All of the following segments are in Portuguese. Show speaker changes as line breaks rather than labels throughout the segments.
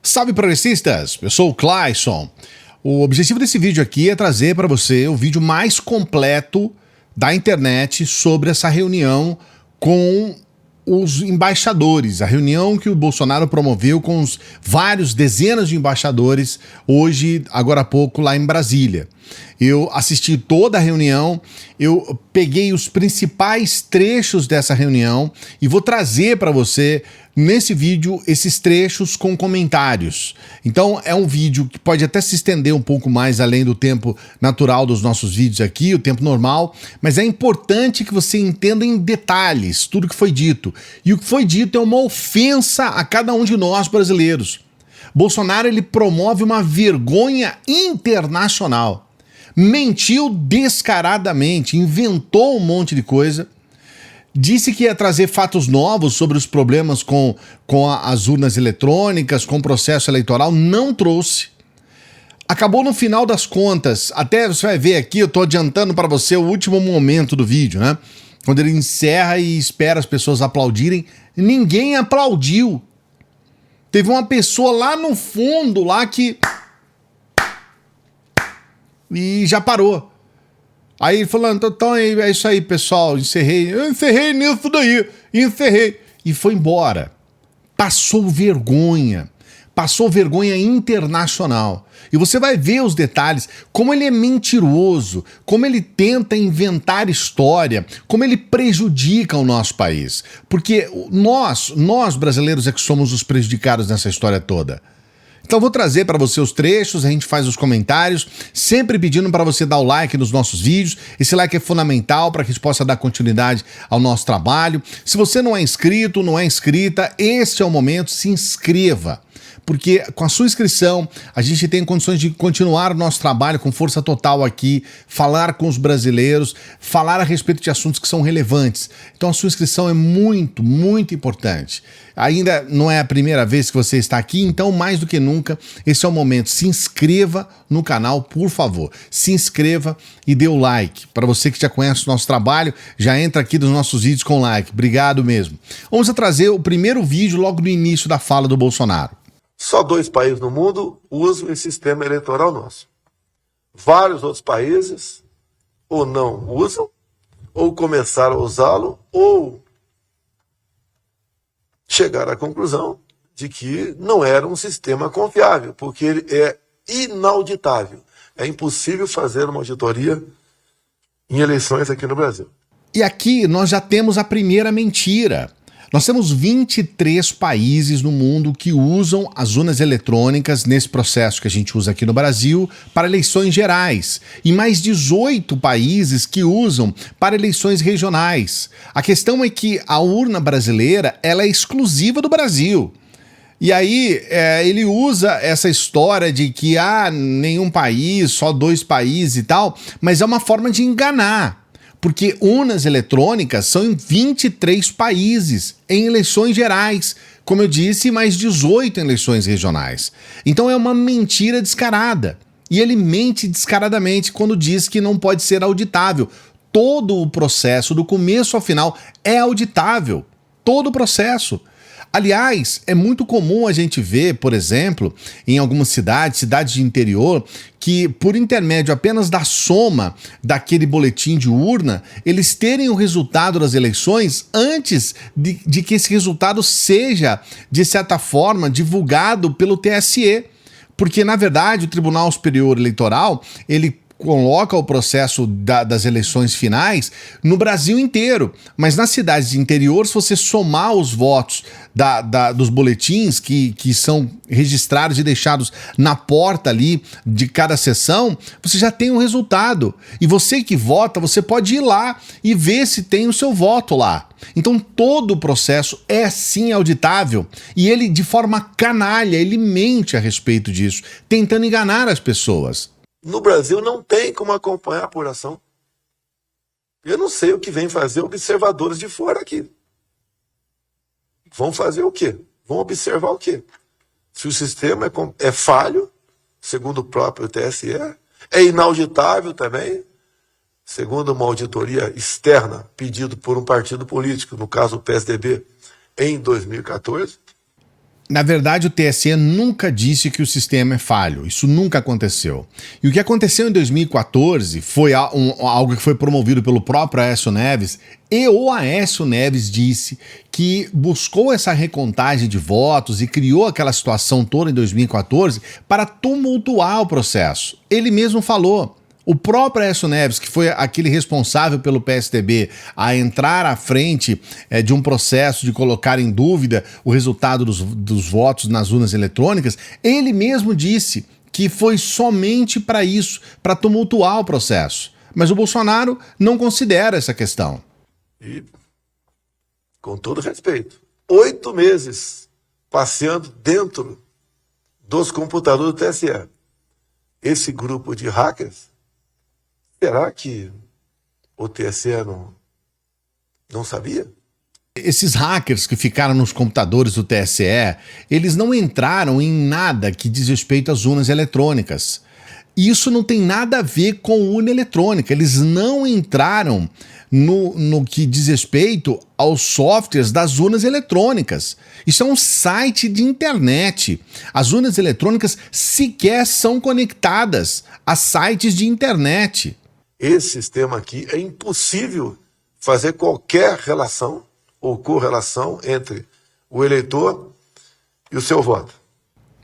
Salve progressistas, eu sou o Clayson. O objetivo desse vídeo aqui é trazer para você o vídeo mais completo da internet sobre essa reunião com os embaixadores, a reunião que o Bolsonaro promoveu com os vários dezenas de embaixadores hoje, agora há pouco, lá em Brasília. Eu assisti toda a reunião, eu peguei os principais trechos dessa reunião e vou trazer para você nesse vídeo esses trechos com comentários. Então é um vídeo que pode até se estender um pouco mais além do tempo natural dos nossos vídeos aqui, o tempo normal, mas é importante que você entenda em detalhes tudo que foi dito. E o que foi dito é uma ofensa a cada um de nós brasileiros. Bolsonaro, ele promove uma vergonha internacional. Mentiu descaradamente, inventou um monte de coisa, disse que ia trazer fatos novos sobre os problemas com as urnas eletrônicas, com o processo eleitoral, não trouxe. Acabou no final das contas, até você vai ver aqui, eu tô adiantando para você o último momento do vídeo, né? Quando ele encerra e espera as pessoas aplaudirem, ninguém aplaudiu. Teve uma pessoa lá no fundo, lá que... e já parou. Aí ele falou, então é isso aí, pessoal, eu encerrei nisso daí, encerrei. E foi embora. Passou vergonha internacional. E você vai ver os detalhes, como ele é mentiroso, como ele tenta inventar história, como ele prejudica o nosso país. Porque nós brasileiros é que somos os prejudicados nessa história toda. Então vou trazer para você os trechos, a gente faz os comentários, sempre pedindo para você dar o like nos nossos vídeos. Esse like é fundamental para que a gente possa dar continuidade ao nosso trabalho. Se você não é inscrito, não é inscrita, este é o momento, se inscreva. Porque com a sua inscrição, a gente tem condições de continuar o nosso trabalho com força total aqui, falar com os brasileiros, falar a respeito de assuntos que são relevantes. Então a sua inscrição é muito, muito importante. Ainda não é a primeira vez que você está aqui, então mais do que nunca, esse é o momento. Se inscreva no canal, por favor. Se inscreva e dê o like. Para você que já conhece o nosso trabalho, já entra aqui nos nossos vídeos com like. Obrigado mesmo. Vamos trazer o primeiro vídeo logo no início da fala do Bolsonaro.
Só 2 países no mundo usam esse sistema eleitoral nosso. Vários outros países ou não usam, ou começaram a usá-lo, ou chegaram à conclusão de que não era um sistema confiável, porque ele é inauditável. É impossível fazer uma auditoria em eleições aqui no Brasil.
E aqui nós já temos a primeira mentira. Nós temos 23 países no mundo que usam as urnas eletrônicas nesse processo que a gente usa aqui no Brasil para eleições gerais e mais 18 países que usam para eleições regionais. A questão é que a urna brasileira ela é exclusiva do Brasil. E aí ele usa essa história de que nenhum país, só 2 países e tal, mas é uma forma de enganar. Porque urnas eletrônicas são em 23 países, em eleições gerais, como eu disse, mais 18 em eleições regionais. Então é uma mentira descarada. E ele mente descaradamente quando diz que não pode ser auditável. Todo o processo, do começo ao final, é auditável. Todo o processo. Aliás, é muito comum a gente ver, por exemplo, em algumas cidades de interior, que por intermédio apenas da soma daquele boletim de urna, eles terem o resultado das eleições antes de que esse resultado seja, de certa forma, divulgado pelo TSE. Porque, na verdade, o Tribunal Superior Eleitoral, ele coloca o processo das eleições finais no Brasil inteiro, mas nas cidades de interior, se você somar os votos dos boletins que são registrados e deixados na porta ali de cada sessão, você já tem um resultado. E você que vota, você pode ir lá e ver se tem o seu voto lá. Então todo o processo é sim auditável e ele, de forma canalha, ele mente a respeito disso, tentando enganar as pessoas.
No Brasil não tem como acompanhar a apuração. Eu não sei o que vem fazer observadores de fora aqui. Vão fazer o quê? Vão observar o quê? Se o sistema é falho, segundo o próprio TSE, é inauditável também, segundo uma auditoria externa pedido por um partido político, no caso o PSDB, em 2014.
Na verdade, o TSE nunca disse que o sistema é falho. Isso nunca aconteceu. E o que aconteceu em 2014 foi algo que foi promovido pelo próprio Aécio Neves, e o Aécio Neves disse que buscou essa recontagem de votos e criou aquela situação toda em 2014 para tumultuar o processo. Ele mesmo falou. O próprio Aécio Neves, que foi aquele responsável pelo PSDB a entrar à frente de um processo de colocar em dúvida o resultado dos votos nas urnas eletrônicas, ele mesmo disse que foi somente para isso, para tumultuar o processo. Mas o Bolsonaro não considera essa questão.
E, com todo respeito, 8 meses passeando dentro dos computadores do TSE. Esse grupo de hackers, será que o TSE não sabia?
Esses hackers que ficaram nos computadores do TSE, eles não entraram em nada que diz respeito às urnas eletrônicas. Isso não tem nada a ver com urna eletrônica. Eles não entraram no que diz respeito aos softwares das urnas eletrônicas. Isso é um site de internet. As urnas eletrônicas sequer são conectadas a sites de internet.
Esse sistema aqui é impossível fazer qualquer relação ou correlação entre o eleitor e o seu voto.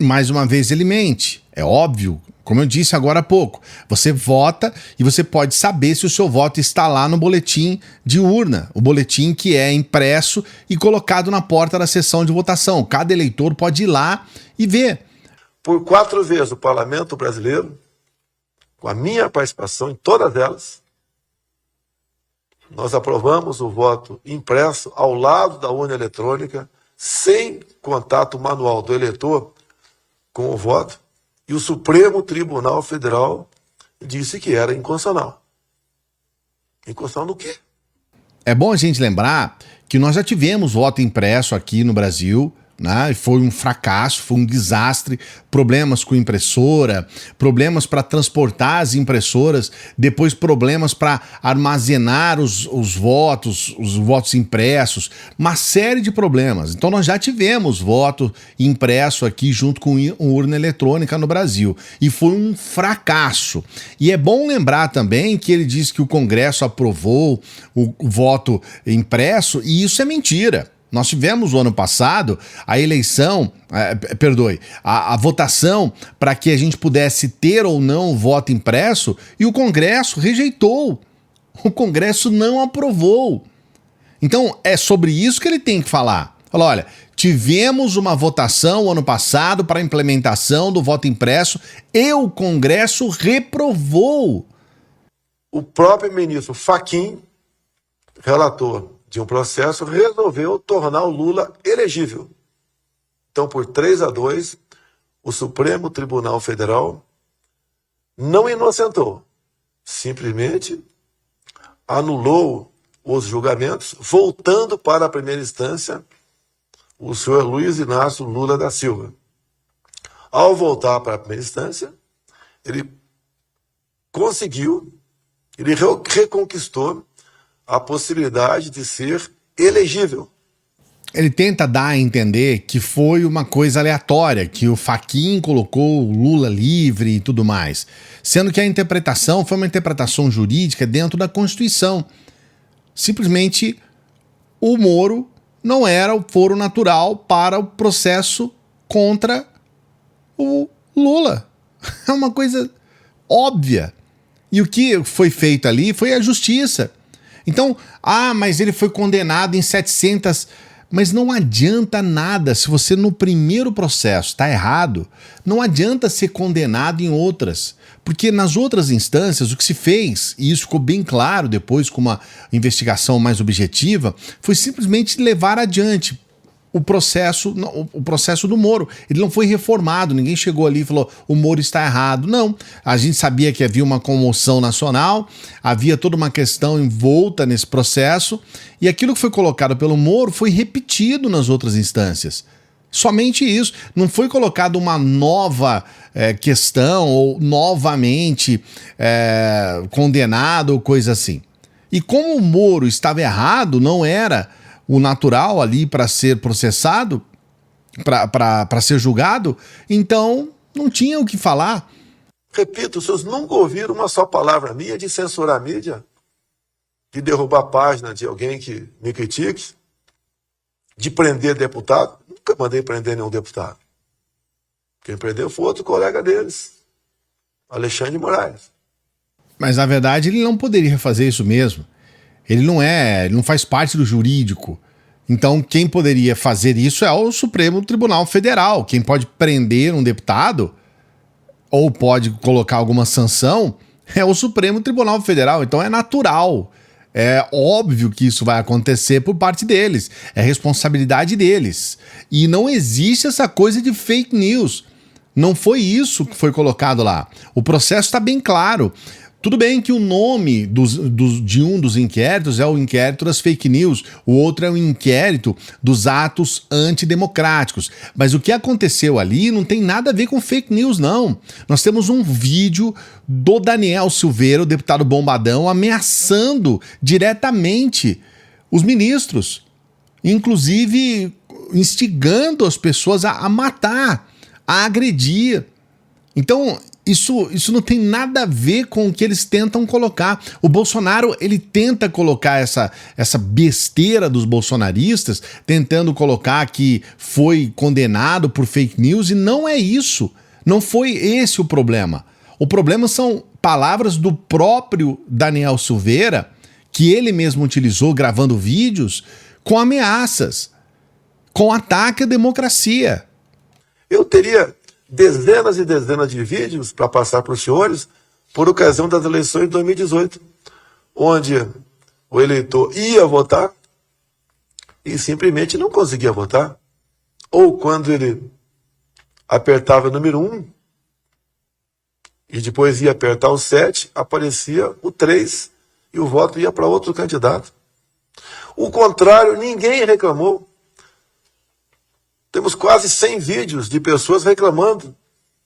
Mais uma vez ele mente. É óbvio, como eu disse agora há pouco. Você vota e você pode saber se o seu voto está lá no boletim de urna. O boletim que é impresso e colocado na porta da sessão de votação. Cada eleitor pode ir lá e ver.
Por 4 vezes o Parlamento Brasileiro, com a minha participação em todas elas, nós aprovamos o voto impresso ao lado da urna eletrônica, sem contato manual do eleitor com o voto, e o Supremo Tribunal Federal disse que era inconstitucional. Inconstitucional no quê?
É bom a gente lembrar que nós já tivemos voto impresso aqui no Brasil, né? Foi um fracasso, foi um desastre, problemas com impressora, problemas para transportar as impressoras, depois problemas para armazenar os votos impressos, uma série de problemas. Então nós já tivemos voto impresso aqui junto com urna eletrônica no Brasil e foi um fracasso. E é bom lembrar também que ele disse que o Congresso aprovou o voto impresso e isso é mentira. Nós tivemos o ano passado a eleição, a votação para que a gente pudesse ter ou não o voto impresso e o Congresso rejeitou. O Congresso não aprovou. Então é sobre isso que ele tem que falar. Fala, olha, tivemos uma votação ano passado para a implementação do voto impresso e o Congresso reprovou.
O próprio ministro Fachin, relator de um processo, resolveu tornar o Lula elegível. Então, por 3-2, o Supremo Tribunal Federal não inocentou, simplesmente anulou os julgamentos, voltando para a primeira instância o senhor Luiz Inácio Lula da Silva. Ao voltar para a primeira instância, ele reconquistou a possibilidade de ser elegível.
Ele tenta dar a entender que foi uma coisa aleatória, que o Fachin colocou o Lula livre e tudo mais, sendo que a interpretação foi uma interpretação jurídica dentro da Constituição. Simplesmente o Moro não era o foro natural para o processo contra o Lula. É uma coisa óbvia. E o que foi feito ali foi a justiça. Então, mas ele foi condenado em 700... Mas não adianta nada se você no primeiro processo está errado, não adianta ser condenado em outras. Porque nas outras instâncias o que se fez, e isso ficou bem claro depois com uma investigação mais objetiva, foi simplesmente levar adiante o processo do Moro. Ele não foi reformado, ninguém chegou ali e falou o Moro está errado. Não, a gente sabia que havia uma comoção nacional, havia toda uma questão envolta nesse processo e aquilo que foi colocado pelo Moro foi repetido nas outras instâncias. Somente isso, não foi colocado uma nova questão ou novamente condenado ou coisa assim. E como o Moro estava errado, não era o natural ali para ser processado, para ser julgado, então não tinha o que falar.
Repito, os senhores nunca ouviram uma só palavra minha de censurar a mídia, de derrubar a página de alguém que me critique, de prender deputado. Nunca mandei prender nenhum deputado. Quem prendeu foi outro colega deles, Alexandre de Moraes.
Mas na verdade ele não poderia fazer isso mesmo. Ele não faz parte do jurídico. Então quem poderia fazer isso é o Supremo Tribunal Federal. Quem pode prender um deputado ou pode colocar alguma sanção é o Supremo Tribunal Federal. Então é natural. É óbvio que isso vai acontecer por parte deles. É responsabilidade deles. E não existe essa coisa de fake news. Não foi isso que foi colocado lá. O processo está bem claro. Tudo bem que o nome de um dos inquéritos é o inquérito das fake news, o outro é o inquérito dos atos antidemocráticos. Mas o que aconteceu ali não tem nada a ver com fake news, não. Nós temos um vídeo do Daniel Silveira, o deputado bombadão, ameaçando diretamente os ministros, inclusive instigando as pessoas a matar, a agredir. Então, isso não tem nada a ver com o que eles tentam colocar. O Bolsonaro, ele tenta colocar essa besteira dos bolsonaristas, tentando colocar que foi condenado por fake news, e não é isso. Não foi esse o problema. O problema são palavras do próprio Daniel Silveira, que ele mesmo utilizou gravando vídeos, com ameaças, com ataque à democracia.
Eu teria dezenas e dezenas de vídeos para passar para os senhores por ocasião das eleições de 2018, onde o eleitor ia votar e simplesmente não conseguia votar. Ou quando ele apertava o número 1 e depois ia apertar o 7, aparecia o 3 e o voto ia para outro candidato. O contrário, ninguém reclamou. Temos quase 100 vídeos de pessoas reclamando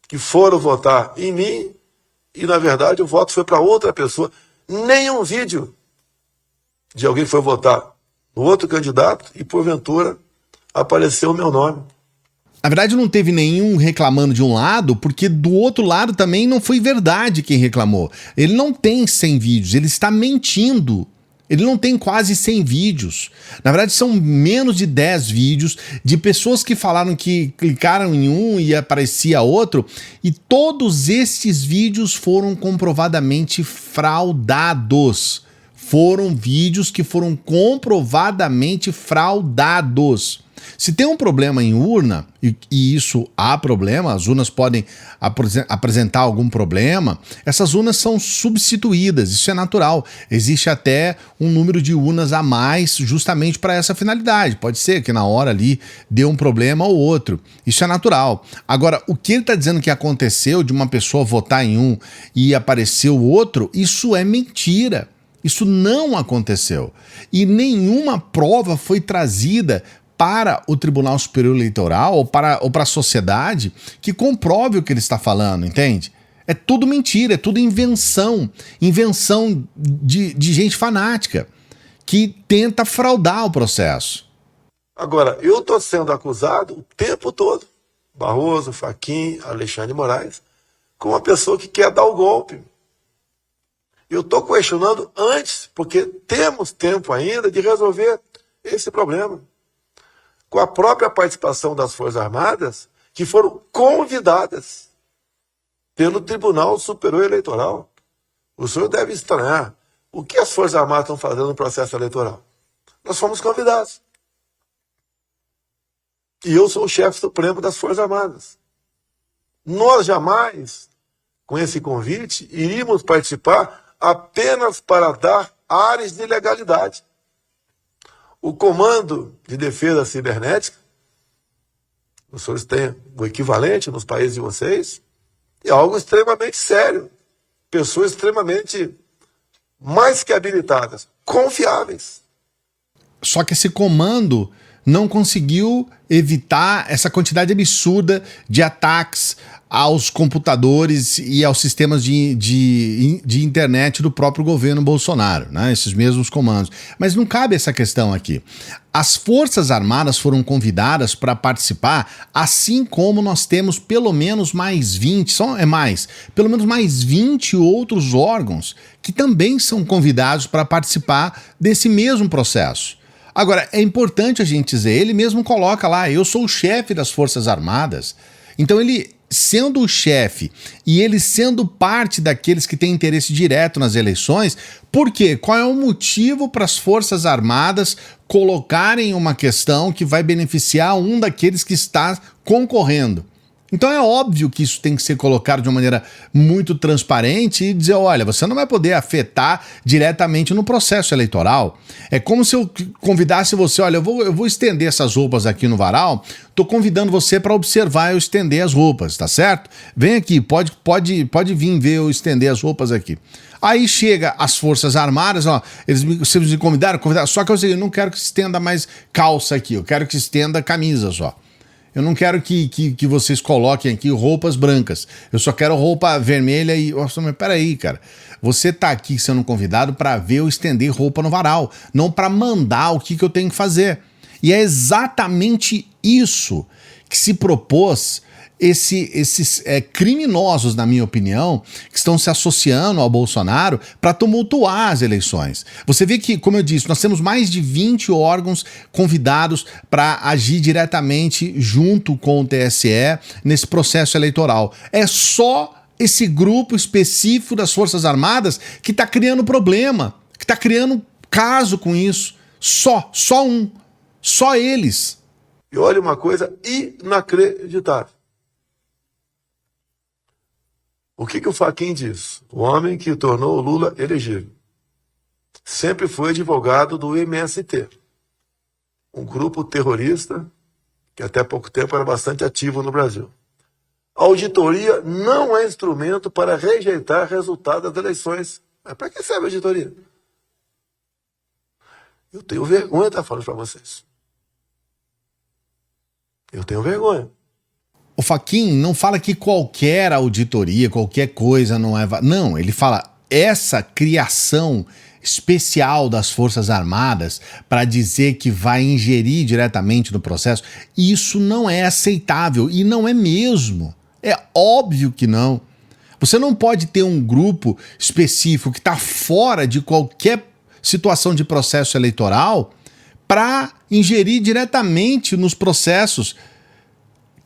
que foram votar em mim e, na verdade, o voto foi para outra pessoa. Nenhum vídeo de alguém que foi votar no outro candidato e, porventura, apareceu o meu nome.
Na verdade, não teve nenhum reclamando de um lado, porque do outro lado também não foi verdade quem reclamou. Ele não tem 100 vídeos, ele está mentindo. Ele não tem quase 100 vídeos. Na verdade, são menos de 10 vídeos de pessoas que falaram que clicaram em um e aparecia outro. E todos esses vídeos foram comprovadamente fraudados. Foram vídeos que foram comprovadamente fraudados. Se tem um problema em urna, e isso há problema, as urnas podem apresentar algum problema, essas urnas são substituídas, isso é natural. Existe até um número de urnas a mais justamente para essa finalidade. Pode ser que na hora ali dê um problema ou outro. Isso é natural. Agora, o que ele está dizendo que aconteceu de uma pessoa votar em um e apareceu outro, isso é mentira. Isso não aconteceu. E nenhuma prova foi trazida para o Tribunal Superior Eleitoral ou para a sociedade que comprove o que ele está falando, entende? É tudo mentira, é tudo invenção. Invenção de gente fanática que tenta fraudar o processo.
Agora, eu estou sendo acusado o tempo todo, Barroso, Fachin, Alexandre de Moraes, como uma pessoa que quer dar o golpe. Eu estou questionando antes, porque temos tempo ainda de resolver esse problema. Com a própria participação das Forças Armadas, que foram convidadas pelo Tribunal Superior Eleitoral. O senhor deve estranhar. O que as Forças Armadas estão fazendo no processo eleitoral? Nós fomos convidados. E eu sou o chefe supremo das Forças Armadas. Nós jamais, com esse convite, iríamos participar apenas para dar áreas de legalidade. O Comando de Defesa Cibernética, os senhores têm o equivalente nos países de vocês, é algo extremamente sério. Pessoas extremamente mais que habilitadas, confiáveis.
Só que esse comando não conseguiu evitar essa quantidade absurda de ataques aos computadores e aos sistemas de internet do próprio governo Bolsonaro, né? Esses mesmos comandos. Mas não cabe essa questão aqui. As Forças Armadas foram convidadas para participar, assim como nós temos pelo menos mais 20, pelo menos mais 20 outros órgãos que também são convidados para participar desse mesmo processo. Agora, é importante a gente dizer, ele mesmo coloca lá, eu sou o chefe das Forças Armadas. Então ele, sendo o chefe e ele sendo parte daqueles que têm interesse direto nas eleições, por quê? Qual é o motivo para as Forças Armadas colocarem uma questão que vai beneficiar um daqueles que está concorrendo? Então é óbvio que isso tem que ser colocado de uma maneira muito transparente e dizer, olha, você não vai poder afetar diretamente no processo eleitoral. É como se eu convidasse você, olha, eu vou estender essas roupas aqui no varal, tô convidando você para observar eu estender as roupas, tá certo? Vem aqui, pode vir ver eu estender as roupas aqui. Aí chega as Forças Armadas, ó, vocês me convidaram, só que eu não quero que estenda mais calça aqui, eu quero que estenda camisa só. Eu não quero que vocês coloquem aqui roupas brancas. Eu só quero roupa vermelha e... Nossa, mas peraí, cara. Você tá aqui sendo convidado para ver eu estender roupa no varal, não para mandar o que eu tenho que fazer. E é exatamente isso que se propôs esses criminosos, na minha opinião, que estão se associando ao Bolsonaro para tumultuar as eleições. Você vê que, como eu disse, nós temos mais de 20 órgãos convidados para agir diretamente junto com o TSE nesse processo eleitoral. É só esse grupo específico das Forças Armadas que está criando problema, que está criando caso com isso. Só eles.
E olha uma coisa inacreditável. O que o Fachin diz? O homem que tornou o Lula elegível. Sempre foi advogado do MST, um grupo terrorista que até pouco tempo era bastante ativo no Brasil. A auditoria não é instrumento para rejeitar resultado das eleições. Mas para que serve a auditoria? Eu tenho vergonha de estar falando para vocês. Eu tenho vergonha.
O Fachin não fala que qualquer auditoria, qualquer coisa não é... Não, ele fala essa criação especial das Forças Armadas para dizer que vai ingerir diretamente no processo, isso não é aceitável e não é mesmo. É óbvio que não. Você não pode ter um grupo específico que está fora de qualquer situação de processo eleitoral para ingerir diretamente nos processos.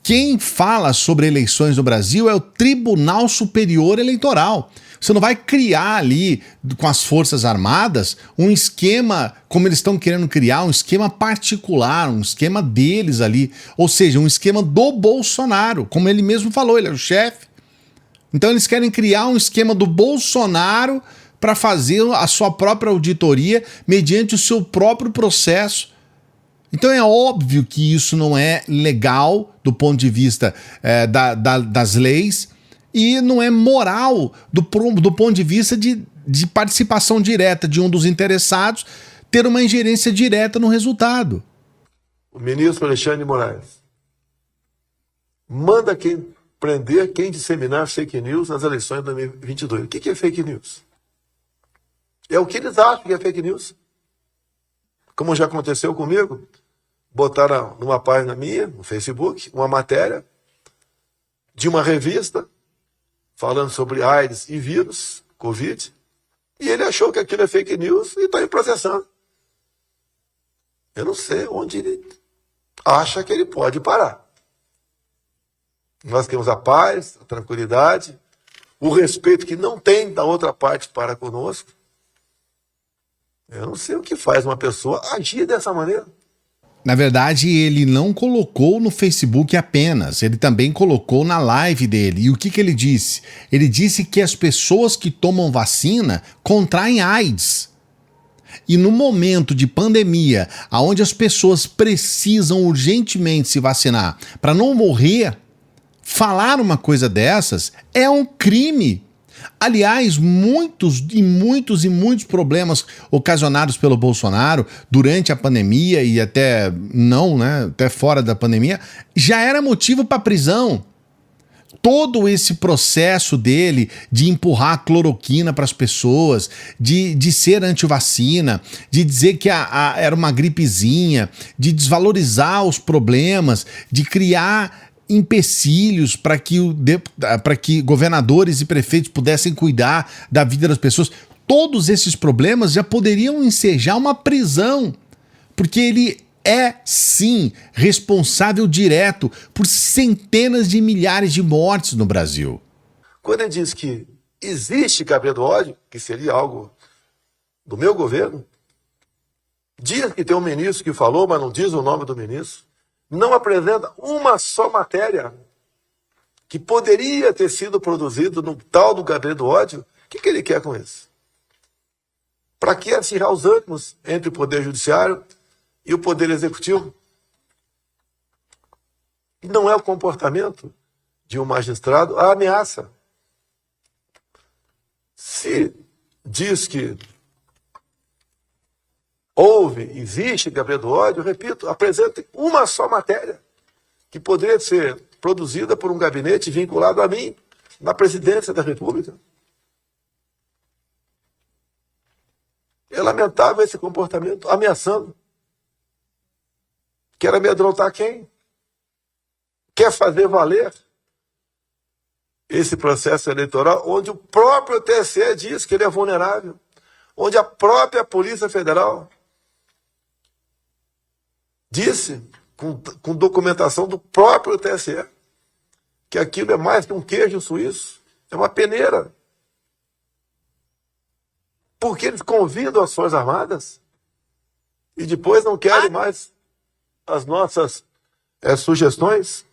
Quem fala sobre eleições no Brasil é o Tribunal Superior Eleitoral. Você não vai criar ali, com as Forças Armadas, um esquema, como eles estão querendo criar, um esquema particular, um esquema deles ali. Ou seja, um esquema do Bolsonaro, como ele mesmo falou, ele é o chefe. Então eles querem criar um esquema do Bolsonaro para fazer a sua própria auditoria mediante o seu próprio processo. Então é óbvio que isso não é legal do ponto de vista das leis e não é moral do ponto de vista de participação direta de um dos interessados ter uma ingerência direta no resultado.
O ministro Alexandre de Moraes manda prender quem disseminar fake news nas eleições de 2022. O que é fake news? É o que eles acham que é fake news. Como já aconteceu comigo, botaram numa página minha, no Facebook, uma matéria de uma revista falando sobre AIDS e vírus, Covid, e ele achou que aquilo é fake news e está me processando. Eu não sei onde ele acha que ele pode parar. Nós temos a paz, a tranquilidade, o respeito que não tem da outra parte para conosco. Eu não sei o que faz uma pessoa agir dessa maneira.
Na verdade, ele não colocou no Facebook apenas, ele também colocou na live dele. E o que ele disse? Ele disse que as pessoas que tomam vacina contraem AIDS. E no momento de pandemia, onde as pessoas precisam urgentemente se vacinar para não morrer, falar uma coisa dessas é um crime. Aliás, muitos problemas ocasionados pelo Bolsonaro durante a pandemia e até não, né, até fora da pandemia, já era motivo para prisão. Todo esse processo dele de empurrar cloroquina para as pessoas, de ser antivacina, de dizer que era uma gripezinha, de desvalorizar os problemas, de criar empecilhos para que governadores e prefeitos pudessem cuidar da vida das pessoas. Todos esses problemas já poderiam ensejar uma prisão, porque ele é, sim, responsável direto por centenas de milhares de mortes no Brasil.
Quando ele diz que existe cabreira do ódio, que seria algo do meu governo, diz que tem um ministro que falou, mas não diz o nome do ministro, não apresenta uma só matéria que poderia ter sido produzido no tal do cabreira do ódio. O que ele quer com isso? Para que acirrar os ânimos entre o Poder Judiciário e o Poder Executivo? Não é o comportamento de um magistrado a ameaça. Se diz que existe cabreira do ódio, eu repito, apresente uma só matéria que poderia ser produzida por um gabinete vinculado a mim, na presidência da República. É lamentável esse comportamento, ameaçando. Quer amedrontar quem? Quer fazer valer esse processo eleitoral onde o próprio TSE diz que ele é vulnerável, onde a própria Polícia Federal disse, com documentação do próprio TSE, que aquilo é mais que um queijo suíço, é uma peneira. Porque eles convidam as Forças Armadas e depois não querem mais as nossas sugestões.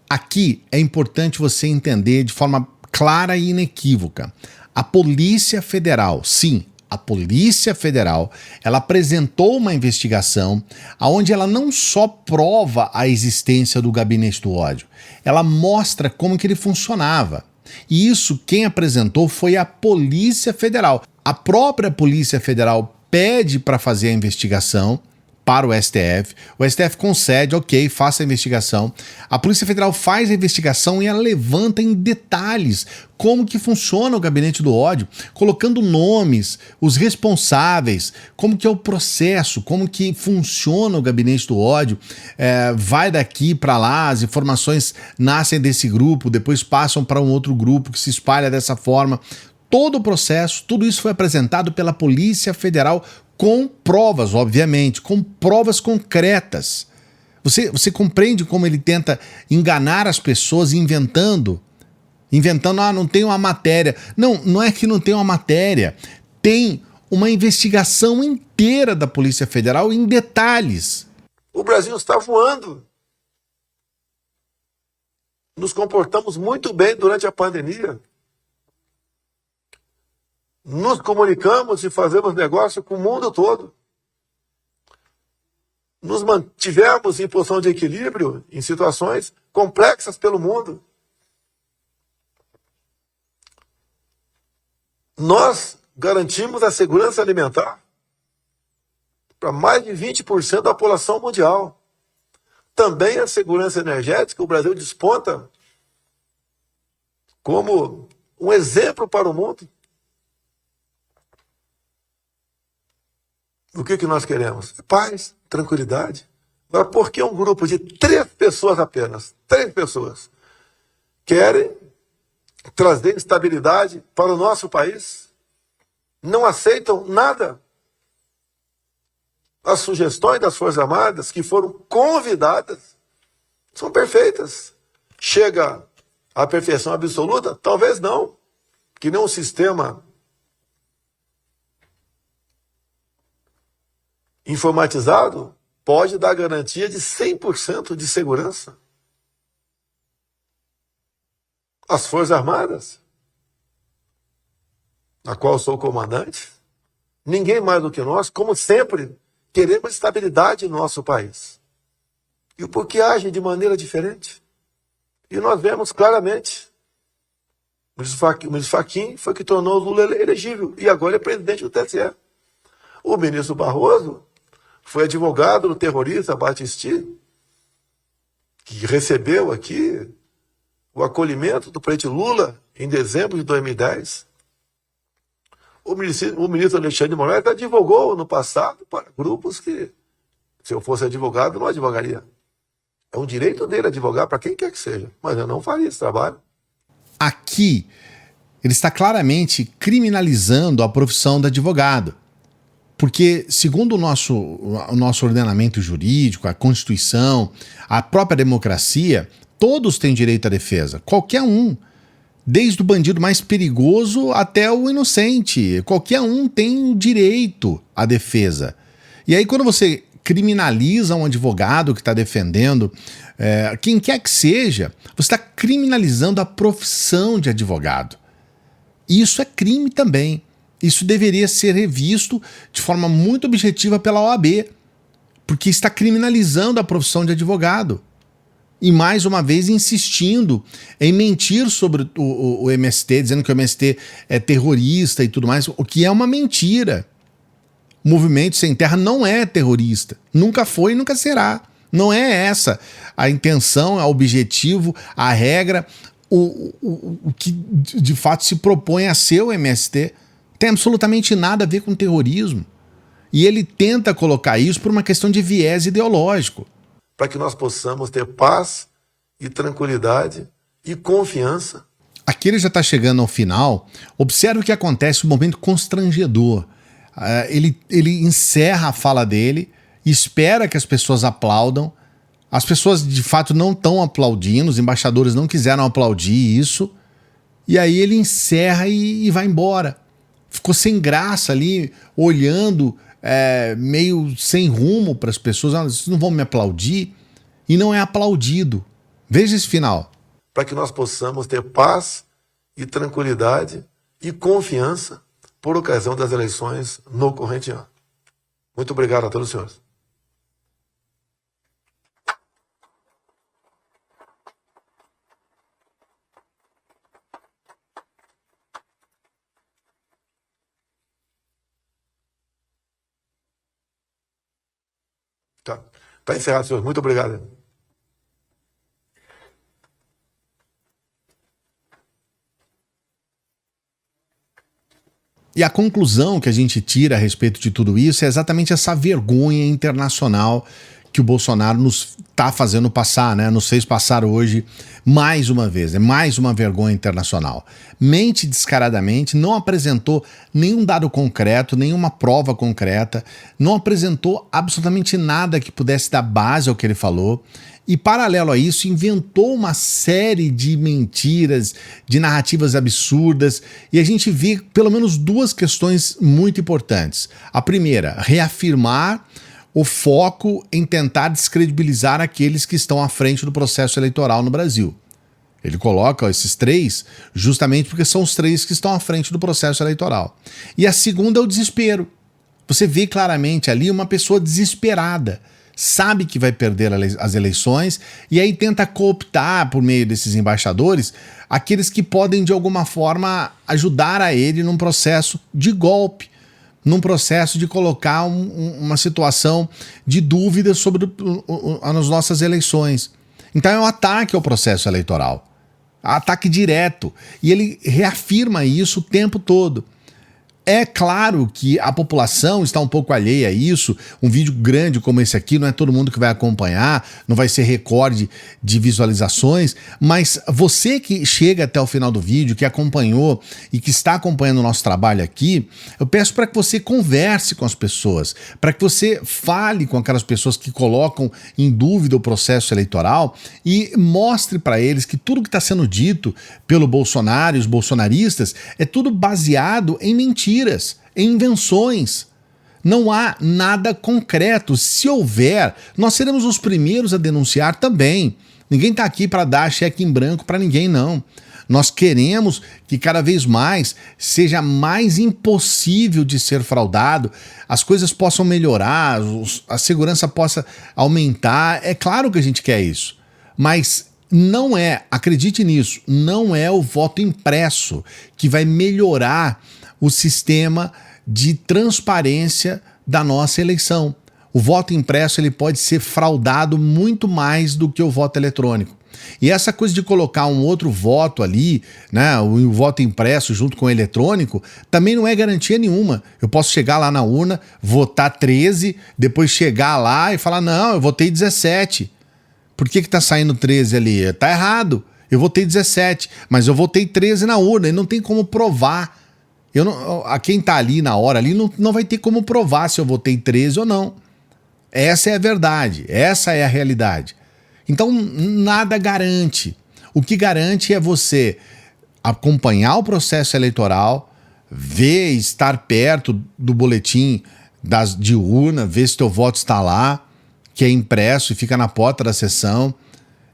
Aqui é importante você entender de forma clara e inequívoca. A Polícia Federal, sim, a Polícia Federal, ela apresentou uma investigação onde ela não só prova a existência do gabinete do ódio, ela mostra como que ele funcionava. E isso quem apresentou foi a Polícia Federal. A própria Polícia Federal pede para fazer a investigação para o STF concede, ok, faça a investigação. A Polícia Federal faz a investigação e ela levanta em detalhes como que funciona o gabinete do ódio, colocando nomes, os responsáveis, como que é o processo, como que funciona o gabinete do ódio, vai daqui para lá, as informações nascem desse grupo, depois passam para um outro grupo que se espalha dessa forma. Todo o processo, tudo isso foi apresentado pela Polícia Federal com provas, obviamente, com provas concretas. Você compreende como ele tenta enganar as pessoas inventando, não tem uma matéria. Não é que não tem uma matéria. Tem uma investigação inteira da Polícia Federal em detalhes.
O Brasil está voando. Nos comportamos muito bem durante a pandemia. Nos comunicamos e fazemos negócio com o mundo todo. Nos mantivemos em posição de equilíbrio em situações complexas pelo mundo. Nós garantimos a segurança alimentar para mais de 20% da população mundial. Também a segurança energética, o Brasil desponta como um exemplo para o mundo. O que nós queremos? Paz, tranquilidade. Agora, por que um grupo de 3 pessoas apenas, 3 pessoas, querem trazer instabilidade para o nosso país? Não aceitam nada? As sugestões das Forças Armadas que foram convidadas são perfeitas. Chega à perfeição absoluta? Talvez não. Que nem um sistema informatizado pode dar garantia de 100% de segurança. As Forças Armadas, na qual sou comandante, ninguém mais do que nós, como sempre, queremos estabilidade no nosso país. E por que agem de maneira diferente? E nós vemos claramente O ministro Fachin foi que tornou o Lula elegível. E agora é presidente do TSE. O ministro Barroso foi advogado do terrorista Battisti, que recebeu aqui o acolhimento do presidente Lula em dezembro de 2010. O ministro Alexandre de Moraes advogou no passado para grupos que, se eu fosse advogado, não advogaria. É um direito dele advogar para quem quer que seja, mas eu não faria esse trabalho.
Aqui, ele está claramente criminalizando a profissão do advogado. Porque, segundo o nosso ordenamento jurídico, a Constituição, a própria democracia, todos têm direito à defesa. Qualquer um. Desde o bandido mais perigoso até o inocente. Qualquer um tem direito à defesa. E aí, quando você criminaliza um advogado que está defendendo quem quer que seja, você está criminalizando a profissão de advogado. Isso é crime também. Isso deveria ser revisto de forma muito objetiva pela OAB, porque está criminalizando a profissão de advogado. E mais uma vez insistindo em mentir sobre o MST, dizendo que o MST é terrorista e tudo mais, o que é uma mentira. O Movimento Sem Terra não é terrorista. Nunca foi e nunca será. Não é essa a intenção, o objetivo, a regra, o que de fato se propõe a ser o MST. Tem absolutamente nada a ver com terrorismo. E ele tenta colocar isso por uma questão de viés ideológico.
Para que nós possamos ter paz e tranquilidade e confiança.
Aqui ele já está chegando ao final. Observe o que acontece, um momento constrangedor. Ele encerra a fala dele, espera que as pessoas aplaudam. As pessoas de fato não estão aplaudindo, os embaixadores não quiseram aplaudir isso. E aí ele encerra e vai embora. Ficou sem graça ali, olhando, meio sem rumo para as pessoas. Vocês não vão me aplaudir? E não é aplaudido. Veja esse final.
Para que nós possamos ter paz e tranquilidade e confiança por ocasião das eleições no corrente ano. Muito obrigado a todos os senhores. Tá encerrado, senhores. Muito obrigado.
E a conclusão que a gente tira a respeito de tudo isso é exatamente essa vergonha internacional que o Bolsonaro nos está fazendo passar, né? Nos fez passar hoje mais uma vez. É mais uma vergonha internacional. Mente descaradamente, não apresentou nenhum dado concreto, nenhuma prova concreta, não apresentou absolutamente nada que pudesse dar base ao que ele falou. E, paralelo a isso, inventou uma série de mentiras, de narrativas absurdas, e a gente vê pelo menos duas questões muito importantes. A primeira, reafirmar o foco em tentar descredibilizar aqueles que estão à frente do processo eleitoral no Brasil. Ele coloca esses três justamente porque são os três que estão à frente do processo eleitoral. E a segunda é o desespero. Você vê claramente ali uma pessoa desesperada, sabe que vai perder as eleições e aí tenta cooptar por meio desses embaixadores aqueles que podem de alguma forma ajudar a ele num processo de golpe, num processo de colocar uma situação de dúvida sobre as nossas eleições. Então é um ataque ao processo eleitoral, ataque direto, e ele reafirma isso o tempo todo. É claro que a população está um pouco alheia a isso. Um vídeo grande como esse aqui, não é todo mundo que vai acompanhar, não vai ser recorde de visualizações, mas você que chega até o final do vídeo, que acompanhou e que está acompanhando o nosso trabalho aqui, eu peço para que você converse com as pessoas, para que você fale com aquelas pessoas que colocam em dúvida o processo eleitoral e mostre para eles que tudo que está sendo dito pelo Bolsonaro e os bolsonaristas é tudo baseado em mentiras, em invenções. Não há nada concreto. Se houver, nós seremos os primeiros a denunciar também. Ninguém está aqui para dar cheque em branco para ninguém, não. Nós queremos que cada vez mais seja mais impossível de ser fraudado, as coisas possam melhorar, a segurança possa aumentar. É claro que a gente quer isso. Mas Não é, acredite nisso, não é o voto impresso que vai melhorar o sistema de transparência da nossa eleição. O voto impresso ele pode ser fraudado muito mais do que o voto eletrônico. E essa coisa de colocar um outro voto ali, né, o voto impresso junto com o eletrônico, também não é garantia nenhuma. Eu posso chegar lá na urna, votar 13, depois chegar lá e falar, não, eu votei 17. Por que tá saindo 13 ali? Tá errado. Eu votei 17, mas eu votei 13 na urna e não tem como provar. A quem tá ali na hora ali não vai ter como provar se eu votei 13 ou não. Essa é a verdade, essa é a realidade. Então nada garante. O que garante é você acompanhar o processo eleitoral, ver, estar perto do boletim de urna, ver se teu voto está lá, que é impresso e fica na porta da sessão,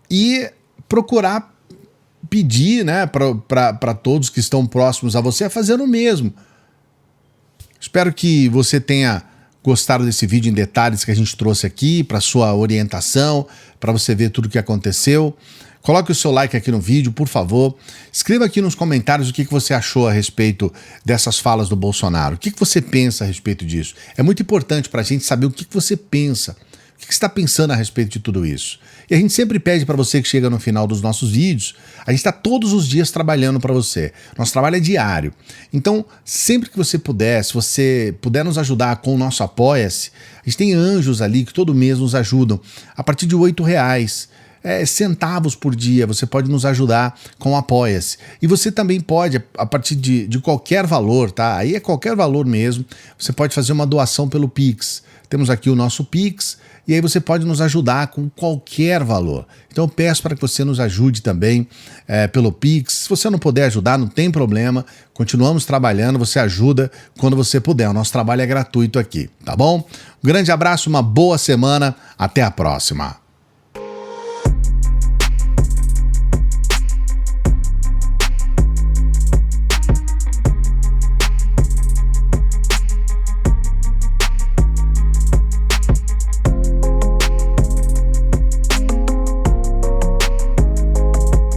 e procurar pedir, né, para todos que estão próximos a você a fazer o mesmo. Espero que você tenha gostado desse vídeo em detalhes que a gente trouxe aqui para sua orientação, para você ver tudo o que aconteceu. Coloque o seu like aqui no vídeo, por favor. Escreva aqui nos comentários o que você achou a respeito dessas falas do Bolsonaro. O que você pensa a respeito disso? É muito importante para a gente saber o que você pensa. O que você está pensando a respeito de tudo isso? E a gente sempre pede para você que chega no final dos nossos vídeos, a gente está todos os dias trabalhando para você. Nosso trabalho é diário. Então, sempre que você puder, se você puder nos ajudar com o nosso Apoia-se, a gente tem anjos ali que todo mês nos ajudam. A partir de R$8, centavos por dia, você pode nos ajudar com o Apoia-se. E você também pode, a partir de qualquer valor, tá? Aí é qualquer valor mesmo, você pode fazer uma doação pelo Pix. Temos aqui o nosso Pix, e aí você pode nos ajudar com qualquer valor. Então eu peço para que você nos ajude também pelo Pix. Se você não puder ajudar, não tem problema. Continuamos trabalhando, você ajuda quando você puder. O nosso trabalho é gratuito aqui, tá bom? Um grande abraço, uma boa semana, até a próxima.